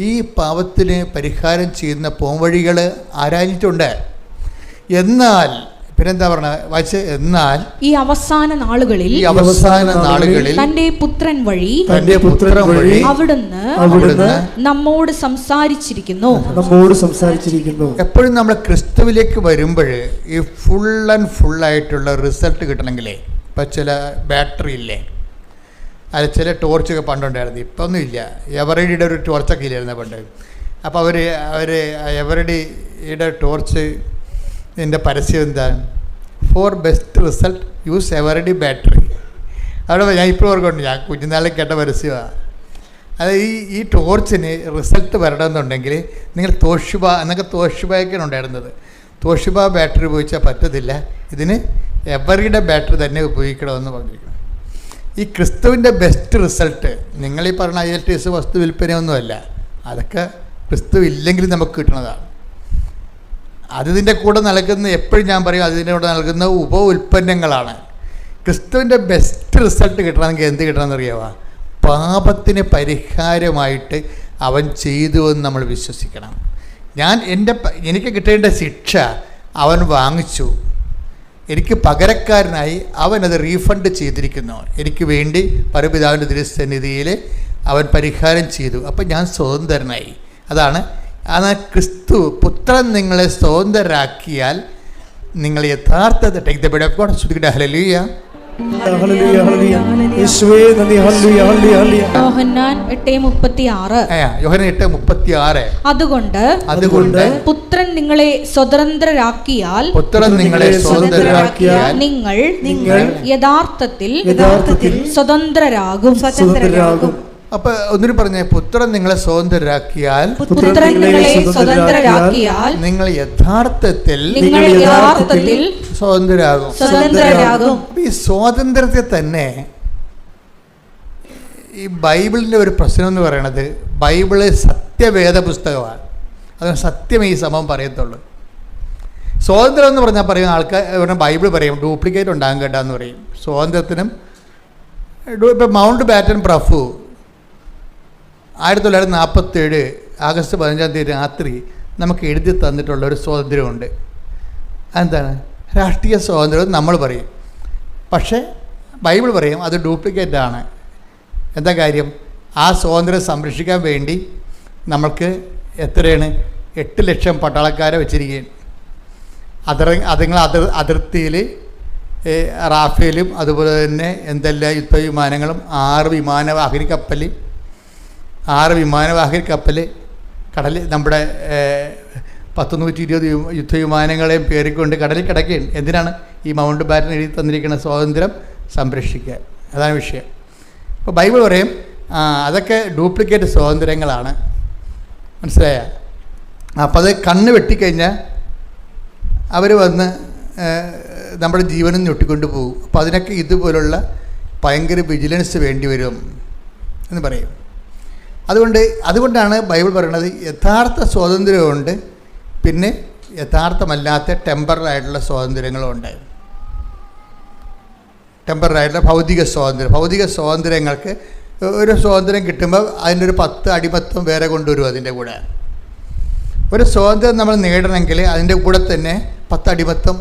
ഈ പാപത്തിന് പരിഹാരം ചെയ്യുന്ന പോംവഴികൾ ആരാഞ്ഞിട്ടുണ്ട്. എന്നാൽ പിന്നെന്താ പറഞ്ഞ വായിച്ച്? എന്നാൽ ഈ അവസാന നാളുകളിൽ തന്റെ പുത്രൻ വഴി അവിടുന്ന് നമ്മോട് സംസാരിച്ചിരിക്കുന്നു. എപ്പോഴും നമ്മൾ ക്രിസ്തുവിലേക്ക് വരുമ്പോൾ ഈ ഫുള്ളായിട്ടുള്ള റിസൾട്ട് കിട്ടണമെങ്കിലേ, ഇപ്പം ചില ബാറ്ററി ഇല്ലേ, അത് ചില ടോർച്ചൊക്കെ പണ്ടുണ്ടായിരുന്നു, ഇപ്പം ഒന്നുമില്ല. എവറഡിയുടെ ഒരു ടോർച്ചൊക്കെ ഇല്ലായിരുന്നു പണ്ട്. അപ്പോൾ അവർ എവറഡിയുടെ ടോർച്ച് ഇതിൻ്റെ പരസ്യം എന്താണ്? Four best result use Eveready battery. അവിടെ ഞാൻ ഇപ്പോൾ ഓർക്കുന്നുണ്ട്, ഞാൻ കുഞ്ഞുനാളിൽ കേട്ട പരസ്യമാണ്. അത് ഈ ടോർച്ചിന് റിസൾട്ട് വരണമെന്നുണ്ടെങ്കിൽ നിങ്ങൾ തോഷിബയൊക്കെയാണ് ഉണ്ടായിരുന്നത്. തോഷിബ ബാറ്ററി ഉപയോഗിച്ചാൽ പറ്റത്തില്ല, ഇതിന് എവറിയുടെ ബാറ്ററി തന്നെ ഉപയോഗിക്കണമെന്ന് പറഞ്ഞിരിക്കണം. ഈ ക്രിസ്തുവിൻ്റെ ബെസ്റ്റ് റിസൾട്ട് നിങ്ങളീ പറഞ്ഞ ILTS വസ്തു വിൽപ്പനയൊന്നുമല്ല, അതൊക്കെ ക്രിസ്തു ഇല്ലെങ്കിൽ നമുക്ക് കിട്ടുന്നതാണ്. അതിൻ്റെ കൂടെ നൽകുന്ന, എപ്പോഴും ഞാൻ പറയും, അതിൻ്റെ കൂടെ നൽകുന്ന ഉപ ഉൽപ്പന്നങ്ങളാണ്. ക്രിസ്തുവിൻ്റെ ബെസ്റ്റ് റിസൾട്ട് കിട്ടണമെങ്കിൽ എന്ത് കിട്ടണമെന്ന് അറിയാമോ? പാപത്തിന് പരിഹാരമായിട്ട് അവൻ ചെയ്തു എന്ന് നമ്മൾ വിശ്വസിക്കണം. എനിക്ക് കിട്ടേണ്ട ശിക്ഷ അവൻ വാങ്ങിച്ചു, എനിക്ക് പകരക്കാരനായി അവനത് റീഫണ്ട് ചെയ്തിരിക്കുന്നു. എനിക്ക് വേണ്ടി പരപിതാവിൻ്റെ തിരുസന്നിധിയിൽ അവൻ പരിഹാരം ചെയ്തു. അപ്പം ഞാൻ സ്വതന്ത്രനായി. അതാണ് ക്രിസ്തു പുത്രൻ നിങ്ങളെ സ്വതന്ത്രരാക്കിയാൽ നിങ്ങൾ യഥാർത്ഥ take the bread of God. ശ്രുതിക്കട്ടെ ഹല്ലേലൂയ. യോഹന്നാൻ 8:36. അതുകൊണ്ട് പുത്രൻ നിങ്ങളെ സ്വതന്ത്രരാക്കിയാൽ നിങ്ങൾ യഥാർത്ഥത്തിൽ സ്വതന്ത്രരാകും. അപ്പൊ ഒന്നിനു പറഞ്ഞേ, പുത്രൻ നിങ്ങളെ സ്വതന്ത്രരാക്കിയാൽ നിങ്ങൾ യഥാർത്ഥത്തിൽ സ്വതന്ത്രരാകും. ഈ സ്വാതന്ത്ര്യത്തെ തന്നെ ഈ ബൈബിളിൻ്റെ ഒരു പ്രശ്നം എന്ന് പറയുന്നത്, ബൈബിള് സത്യവേദ പുസ്തകമാണ്. അത് സത്യം ഈ സമയം പറയത്തുള്ളൂ. സ്വാതന്ത്ര്യം എന്ന് പറഞ്ഞാൽ പറയുന്ന ആൾക്കാർ ബൈബിൾ പറയും ഡ്യൂപ്ലിക്കേറ്റ് ഉണ്ടാകും കേട്ടാന്ന് പറയും. സ്വാതന്ത്ര്യത്തിനും ഇപ്പം മൗണ്ട് ബാറ്റൻ പ്രഭു 1947 ആഗസ്റ്റ് 15 രാത്രി നമുക്ക് എഴുതി തന്നിട്ടുള്ള ഒരു സ്വാതന്ത്ര്യമുണ്ട്. എന്താണ്? രാഷ്ട്രീയ സ്വാതന്ത്ര്യം നമ്മൾ പറയും, പക്ഷേ ബൈബിൾ പറയും അത് ഡ്യൂപ്ലിക്കേറ്റ് ആണ്. എന്താ കാര്യം? ആ സ്വാതന്ത്ര്യം സംരക്ഷിക്കാൻ വേണ്ടി നമുക്ക് എത്രയാണ് 8 ലക്ഷം പട്ടാളക്കാരെ വെച്ചിരിക്കുകയും അതിർത്തിയിൽ റാഫേലും അതുപോലെ തന്നെ എന്തെല്ലാം യുദ്ധവിമാനങ്ങളും 6 വിമാനവാഹക കപ്പൽ കടലിൽ നമ്മുടെ 120 യുദ്ധവിമാനങ്ങളെയും പേറിക്കൊണ്ട് കടലിൽ കിടക്കുകയാണ്. എന്തിനാണ്? ഈ മൗണ്ട് ബാറ്റൻ എഴുതി തന്നിരിക്കുന്ന സ്വാതന്ത്ര്യം സംരക്ഷിക്കുക. അതാണ് വിഷയം. അപ്പോൾ ബൈബിൾ പറയും അതൊക്കെ ഡ്യൂപ്ലിക്കേറ്റ് സ്വാതന്ത്ര്യങ്ങളാണ്. മനസ്സിലായ? അപ്പോൾ അത് കണ്ണ് വെട്ടിക്കഴിഞ്ഞാൽ അവർ വന്ന് നമ്മുടെ ജീവനും ഞൊട്ടിക്കൊണ്ട് പോകും. അപ്പോൾ അതിനൊക്കെ ഇതുപോലുള്ള ഭയങ്കര വിജിലൻസ് വേണ്ടി വരും എന്ന് പറയും. അതുകൊണ്ടാണ് ബൈബിൾ പറയുന്നത് യഥാർത്ഥ സ്വാതന്ത്ര്യമുണ്ട്, പിന്നെ യഥാർത്ഥമല്ലാത്ത ടെമ്പററായിട്ടുള്ള സ്വാതന്ത്ര്യങ്ങളുമുണ്ട്. ടെമ്പററായിട്ടുള്ള ഭൗതിക സ്വാതന്ത്ര്യങ്ങൾക്ക് ഒരു സ്വാതന്ത്ര്യം കിട്ടുമ്പോൾ അതിൻ്റെ ഒരു 10 അടിമത്തം വേറെ കൊണ്ടുവരും. അതിൻ്റെ കൂടെ ഒരു സ്വാതന്ത്ര്യം നമ്മൾ നേടണമെങ്കിൽ അതിൻ്റെ കൂടെ തന്നെ 10 അടിമത്തം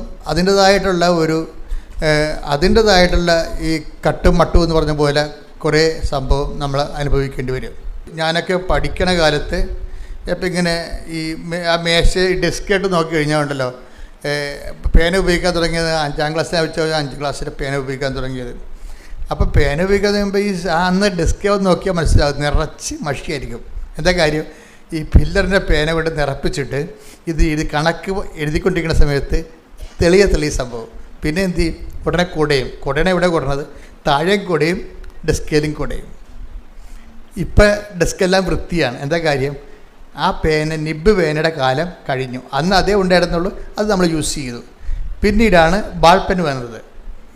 അതിൻ്റേതായിട്ടുള്ള ഈ കട്ടും മട്ടും എന്ന് പറഞ്ഞ പോലെ കുറേ സംഭവം നമ്മൾ അനുഭവിക്കേണ്ടി വരും. ഞാനൊക്കെ പഠിക്കണ കാലത്ത് ഇപ്പം ഇങ്ങനെ ഈ മേശ ഡെസ്കായിട്ട് നോക്കി കഴിഞ്ഞാൽ ഉണ്ടല്ലോ, പേന ഉപയോഗിക്കാൻ തുടങ്ങിയത് 5ാം ക്ലാസ്സിൽ വെച്ചാൽ 5 ക്ലാസ്സിൽ പേന ഉപയോഗിക്കാൻ തുടങ്ങിയത്. അപ്പോൾ പേന ഉപയോഗിക്കാൻ പറയുമ്പോൾ ഈ അന്ന് ഡെസ്ക് നോക്കിയാൽ മനസ്സിലാവും നിറച്ച് മഷിയായിരിക്കും. എന്താ കാര്യം? ഈ പില്ലറിൻ്റെ പേന കൊണ്ട് നിറപ്പിച്ചിട്ട് ഇത് കണക്ക് എഴുതിക്കൊണ്ടിരിക്കുന്ന സമയത്ത് തെളിയ സംഭവം. പിന്നെ എന്ത് ചെയ്യും? ഉടനെ കുടയാണ് ഇവിടെ കൊടുക്കുന്നത്, താഴെയും കുടയും ഡെസ്കേലും കുടയും. ഇപ്പം ഡെസ്കെല്ലാം വൃത്തിയാണ്. എന്താ കാര്യം? ആ നിബ് പേനയുടെ കാലം കഴിഞ്ഞു. അന്ന് അതേ ഉണ്ടായിരുന്നുള്ളൂ, അത് നമ്മൾ യൂസ് ചെയ്തു. പിന്നീടാണ് ബാൾ പെൻ വന്നത്.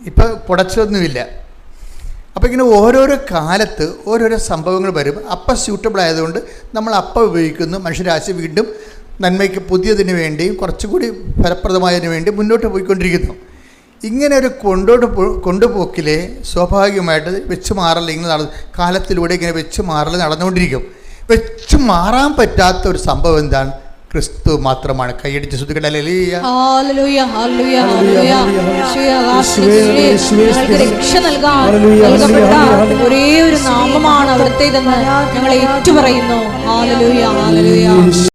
ഇപ്പം പുടച്ചൊന്നുമില്ല. അപ്പോൾ ഇങ്ങനെ ഓരോരോ കാലത്ത് ഓരോരോ സംഭവങ്ങൾ വരും. അപ്പം സ്യൂട്ടബിൾ ആയതുകൊണ്ട് നമ്മൾ അപ്പം ഉപയോഗിക്കുന്നു. മനുഷ്യരാശി വീണ്ടും നന്മയ്ക്ക് പുതിയതിന് വേണ്ടിയും കുറച്ചുകൂടി ഫലപ്രദമായതിനു വേണ്ടി മുന്നോട്ട് പോയിക്കൊണ്ടിരിക്കുന്നു. ഇങ്ങനെ ഒരു കൊണ്ടുപോക്കിലെ സ്വാഭാവികമായിട്ട് വെച്ച് മാറൽ ഇങ്ങനെ കാലത്തിലൂടെ ഇങ്ങനെ വെച്ച് മാറൽ നടന്നുകൊണ്ടിരിക്കും. വെച്ച് മാറാൻ പറ്റാത്ത ഒരു സംഭവം എന്താണ്? ക്രിസ്തു മാത്രമാണ്. കൈയടിച്ച് ശ്രുതിക്കട്ടെ ഹല്ലേലൂയ. രക്ഷ നൽകാൻ ഒരേ ഒരു നാമമാണ് അവിടുത്തേതെന്ന് ഞങ്ങൾ ഏറ്റുപറയുന്നു. Hallelujah, hallelujah.